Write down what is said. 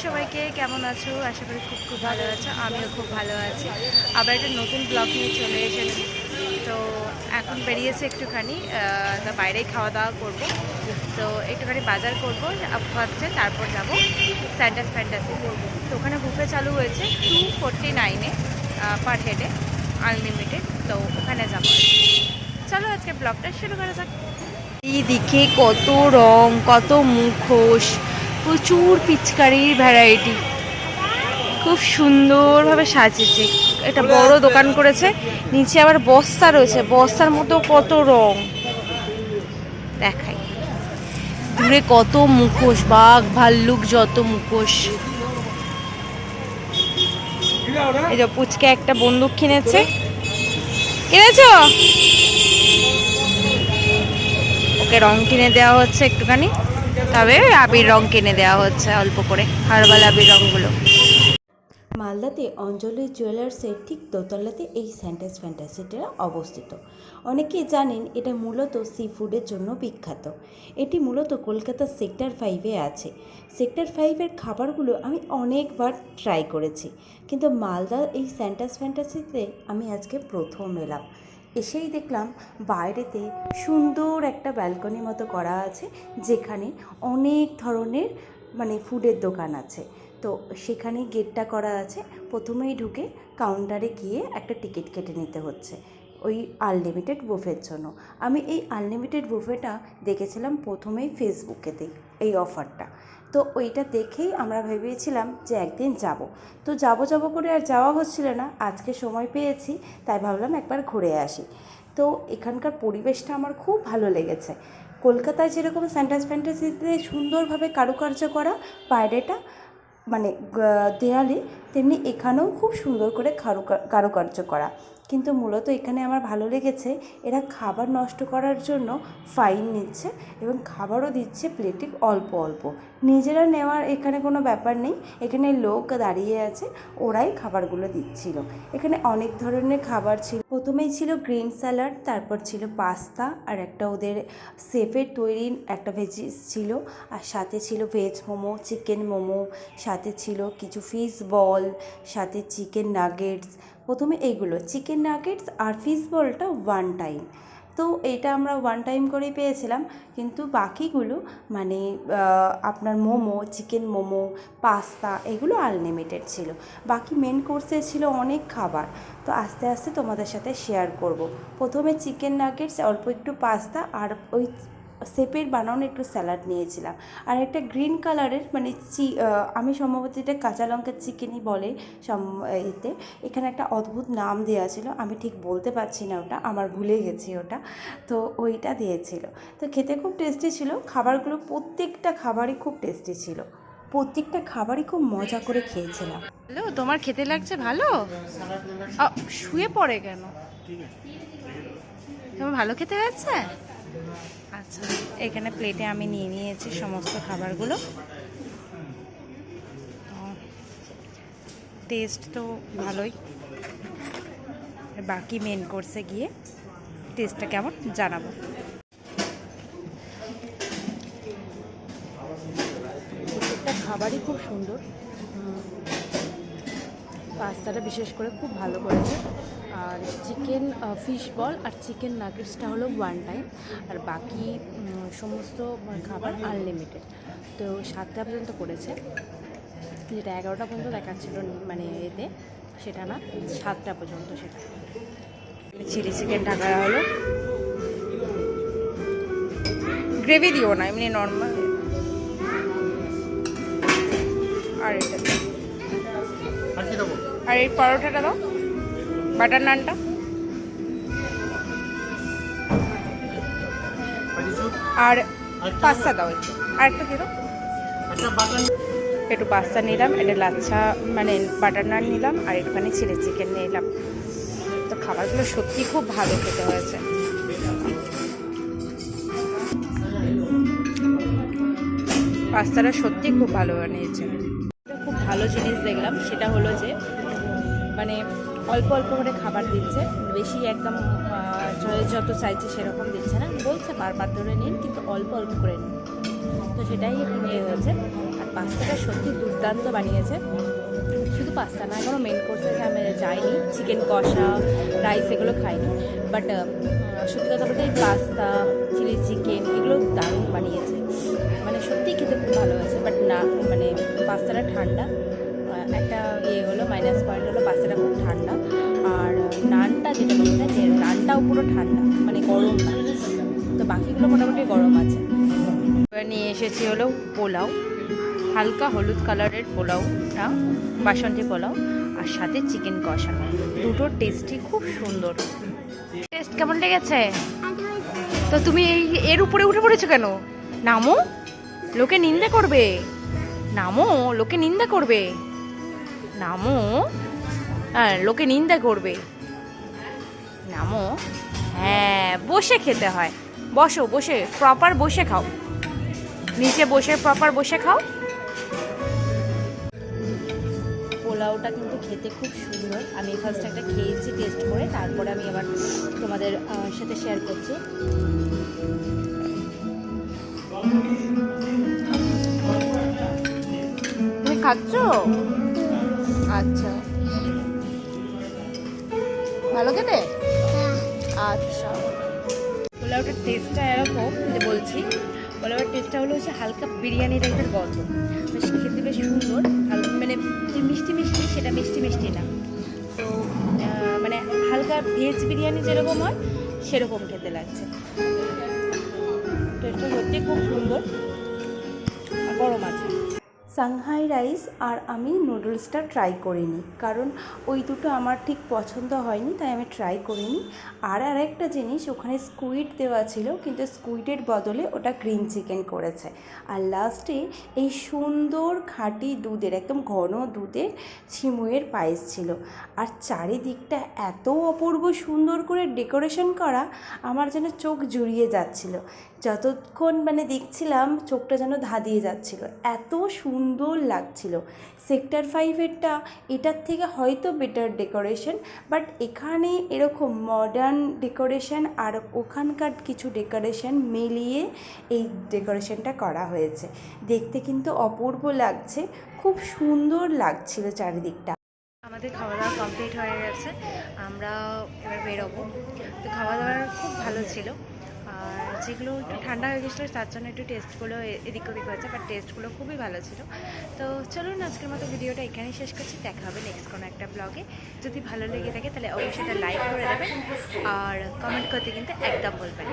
সবাইকে, কেমন আছো? আশা করি খুব খুব ভালো আছো। আমিও খুব ভালো আছি। আবার একটা নতুন ব্লগ নিয়ে চলে এসেছি। তো এখন বেরিয়েছে একটুখানি, তা বাইরেই খাওয়া দাওয়া করবো। তো একটুখানি বাজার করবো ফার্স্টে, তারপর যাবো স্যান্টাস ফ্যান্টাসি করবো। তো ওখানে বুফে চালু হয়েছে 249-এ পার হেডে, আনলিমিটেড। তো ওখানে যাবো। চলো আজকে ব্লগটা শুরু করা যাক। এই দিকে কত রং, কত মুখোশ, প্রচুর পিচকারির ভ্যারাইটি, খুব সুন্দরভাবে সাজিয়েছে। এটা বড় দোকান করেছে, নিচে আবার বস্তা রয়েছে, বস্তার মতো কত রং দেখাই। দূরে কত মুখোশ, বাঘ ভাল্লুক যত মুখোশ। এই যে পুচকে একটা বন্দুক কিনেছে। কিনেছো? ওকে রং কিনে দেওয়া হচ্ছে একটুখানি, তবে আবির রং কিনে দেওয়া হচ্ছে অল্প করে, হার্বাল আবির রঙগুলো। মালদাতে অঞ্জলি জুয়েলার্সের ঠিক দোতলাতে এই স্যান্টাস ফ্যান্টাসিটা অবস্থিত। অনেকেই জানেন এটা মূলত সি ফুডের জন্য বিখ্যাত। এটি মূলত কলকাতার সেক্টর 5-এ আছে। সেক্টর 5-এর খাবারগুলো আমি অনেকবার ট্রাই করেছি, কিন্তু মালদার এই স্যান্টাস ফ্যান্টাসিতে আমি আজকে প্রথম এলাম। এসেই দেখলাম বাইরেতে সুন্দর একটা ব্যালকনি মতো করা আছে, যেখানে অনেক ধরনের ফুডের দোকান আছে। তো সেখানে গেটটা করা আছে, প্রথমেই ঢুকে কাউন্টারে গিয়ে একটা টিকিট কেটে নিতে হচ্ছে ওই আনলিমিটেড বুফের জন্য। আমি এই আনলিমিটেড বুফেটা দেখেছিলাম প্রথমেই ফেসবুকেতেই, এই অফারটা। তো ওইটা দেখেই আমরা ভেবেছিলাম যে একদিন যাব। তো যাব করে আর যাওয়া হচ্ছিল না, আজকে সময় পেয়েছি তাই ভাবলাম একবার ঘুরে আসি। তো এখানকার পরিবেশটা আমার খুব ভালো লেগেছে। কলকাতায় যেরকম স্যান্টাস ফ্যান্টাসিতে সুন্দরভাবে কারুকার্য করা বাইরেটা, দেয়ালে, তেমনি এখানেও খুব সুন্দর করে কারুকার্য করা। কিন্তু মূলত এখানে আমার ভালো লেগেছে, এরা খাবার নষ্ট করার জন্য ফাইন নিচ্ছে এবং খাবারও দিচ্ছে প্লেটে অল্প অল্প। নিজেরা নেওয়ার এখানে কোনো ব্যাপার নেই, এখানে লোক দাঁড়িয়ে আছে, ওরাই খাবারগুলো দিচ্ছিল। এখানে অনেক ধরনের খাবার ছিল। প্রথমেই ছিল গ্রিন স্যালাড, তারপর ছিল পাস্তা, আর একটা ওদের সেফের তৈরি একটা ভেজিস ছিল, আর সাথে ছিল ভেজ মোমো, চিকেন মোমো, সাথে ছিল কিছু ফিশ বল, সাথে চিকেন নাগেটস। প্রথমে এইগুলো চিকেন নাগেটস আর ফিশ বলটা ওয়ান টাইম। তো এটা আমরা ওয়ান টাইম করেই পেয়েছিলাম, কিন্তু বাকিগুলো আপনার মোমো, চিকেন মোমো, পাস্তা, এগুলো আনলিমিটেড ছিল। বাকি মেন কোর্সে ছিল অনেক খাবার, তো আস্তে আস্তে তোমাদের সাথে শেয়ার করব। প্রথমে চিকেন নাগেটস, অল্প একটু পাস্তা, আর ওই শেপের বানানো একটু স্যালাড নিয়েছিলাম। আর একটা গ্রিন কালারের আমি সম্ভবত এটা কাঁচা লঙ্কার চিকেনই বলে এতে। এখানে একটা অদ্ভুত নাম দেওয়া ছিল, আমি ঠিক বলতে পারছি না, ওটা আমার ভুলে গেছি ওটা। তো ওইটা দিয়েছিল। তো খেতে খুব টেস্টি ছিল খাবারগুলো, প্রত্যেকটা খাবারই খুব টেস্টি ছিল, প্রত্যেকটা খাবারই খুব মজা করে খেয়েছিলাম। হ্যালো, তোমার খেতে লাগছে ভালো? শুয়ে পড়ে কেন? তোমার ভালো খেতে হয়েছে? আচ্ছা, এখানে প্লেটে আমি নিয়ে নিয়েছি সমস্ত খাবারগুলো। টেস্ট তো ভালোই, বাকি মেন কোর্সে গিয়ে টেস্টটা কেমন জানাবো। প্রত্যেকটা খাবারই খুব সুন্দর। পাস্তাটা বিশেষ করে খুব ভালো করেছে, আর চিকেন ফিশ বল আর চিকেন নাগেটসটা হলো ওয়ান টাইম, আর বাকি সমস্ত খাবার আনলিমিটেড। তো 7টা পর্যন্ত করেছে, যেটা 11টা পর্যন্ত দেখাচ্ছিল এতে, সেটা না, 7টা পর্যন্ত। সেটা চিলি চিকেন ঢাকা হলো, গ্রেভি দিও না, এমনি নর্মাল। আর এটা আর এই পরোটাটা দাও, বাটার নানটা। আর পাস্তা দাও একটু, আর একটা কি দাও, একটু পাস্তা নিলাম, এটা লাচ্ছা বাটার নান নিলাম, আর একটুখানি চিলি চিকেন নিলাম। তো খাবারগুলো সত্যি খুব ভালো খেতে হয়েছে। পাস্তাটা সত্যি খুব ভালো বানিয়েছে। খুব ভালো জিনিস দেখলাম, সেটা হলো যে অল্প অল্প করে খাবার দিচ্ছে, বেশি একদম যত চাইছে সেরকম দিচ্ছে না, বলছে বারবার ধরে নিন, কিন্তু অল্প অল্প করে নিন। তো সেটাই হয়েছে। আর পাস্তাটা সত্যি দুর্দান্ত বানিয়েছে। শুধু পাস্তা না, এখনও মেন কোর্সে আমি যাইনি, চিকেন কষা, রাইস এগুলো খাইনি, বাট সত্যি কথা বলতে এই পাস্তা, চিলি চিকেন এগুলো দারুণ বানিয়েছে, মানে সত্যিই খেতে খুব ভালো হয়েছে। বাট না মানে পাস্তাটা ঠান্ডা, একটা হলো মাইনাস পয়েন্ট হলো পাস্তাটা খুব ঠান্ডা। আর নানটা যেটা বলতে যে নানটাও পুরো ঠান্ডা, মানে গরম না, তো বাকিগুলো মোটামুটি গরম আছে। এবার নিয়ে এসেছি হলো পোলাও, হালকা হলুদ কালারের পোলাওটা, বাসন্তী পোলাও, আর সাথে চিকেন কষা, দুটোর টেস্টই খুব সুন্দর। টেস্ট কেমন লেগেছে? তো তুমি এর উপরে উঠে পড়েছো কেন? নামো, লোকে নিন্দা করবে। নামো, লোকে নিন্দা করবে। নামো, হ্যাঁ লোকে নিন্দা করবে। নামো। হ্যাঁ, বসে খেতে হয়। বসো, বসে প্রপার বসে খাও, নিচে বসে প্রপার বসে খাও। পোলাওটা কিন্তু খেতে খুব সুন্দর। আমি ফার্স্ট একটা খেয়েছি টেস্ট করে, তারপরে আমি আবার তোমাদের সাথে শেয়ার করছি। তুমি খাচ্ছ? আচ্ছা, ভালো খেতে? আচ্ছা, পোলাওটার টেস্টটা এরকম যে বলছি, পোলাওয়ের টেস্টটা হলো হচ্ছে হালকা বিরিয়ানি টাইপের গন্ধ, বেশ খেতে বেশ সুন্দর, হালকা মানে যে মিষ্টি মিষ্টি সেটা মিষ্টি মিষ্টি না, তো মানে হালকা ভেজ বিরিয়ানি যেরকম হয় সেরকম খেতে লাগছে। টেস্টটা সত্যি খুব সুন্দর, আর গরম আছে। সাংহাই রাইস আর আমি নুডলসটা ট্রাই করিনি, কারণ ওই দুটো আমার ঠিক পছন্দ হয়নি, তাই আমি ট্রাই করিনি। আর আরেকটা জিনিস, ওখানে স্কুইড দেওয়া ছিল, কিন্তু স্কুইডের বদলে ওটা গ্রিন চিকেন করেছে। আর লাস্টে এই সুন্দর খাঁটি দুধের, একদম ঘন দুধের সিমুইয়ের পায়েস ছিল। আর চারিদিকটা এত অপূর্ব সুন্দর করে ডেকোরেশন করা, আমার যেন চোখ জুড়িয়ে যাচ্ছিল। যতক্ষণ মানে দেখছিলাম চোখটা যেন ধাঁধিয়ে যাচ্ছিল, এত সুন্দর লাগছিল। সেক্টর 5-এরটা এটার থেকে হয়তো বেটার ডেকোরেশন, বাট এখানে এরকম মডার্ন ডেকোরেশন আর ওখানকার কিছু ডেকোরেশন মিলিয়ে এই ডেকোরেশনটা করা হয়েছে। দেখতে কিন্তু অপূর্ব লাগছে, খুব সুন্দর লাগছিল চারিদিকটা। আমাদের খাওয়া দাওয়া কমপ্লিট হয়ে গেছে, আমরা এবার বেরোবো। তো খাওয়া দাওয়ার খুব ভালো ছিল, আর যেগুলো একটু ঠান্ডা হয়ে গেছিলো তার জন্য একটু টেস্টগুলো এদিক ওদিক হয়েছে, বাট টেস্টগুলো খুবই ভালো ছিল। তো চলুন আজকের মতো ভিডিওটা এখানেই শেষ করছি, দেখা হবে নেক্সট কোনো একটা ব্লগে। যদি ভালো লেগে থাকে তাহলে অবশ্যই এটা লাইক করে দেবেন, আর কমেন্ট করতে কিন্তু একদম বলবেন।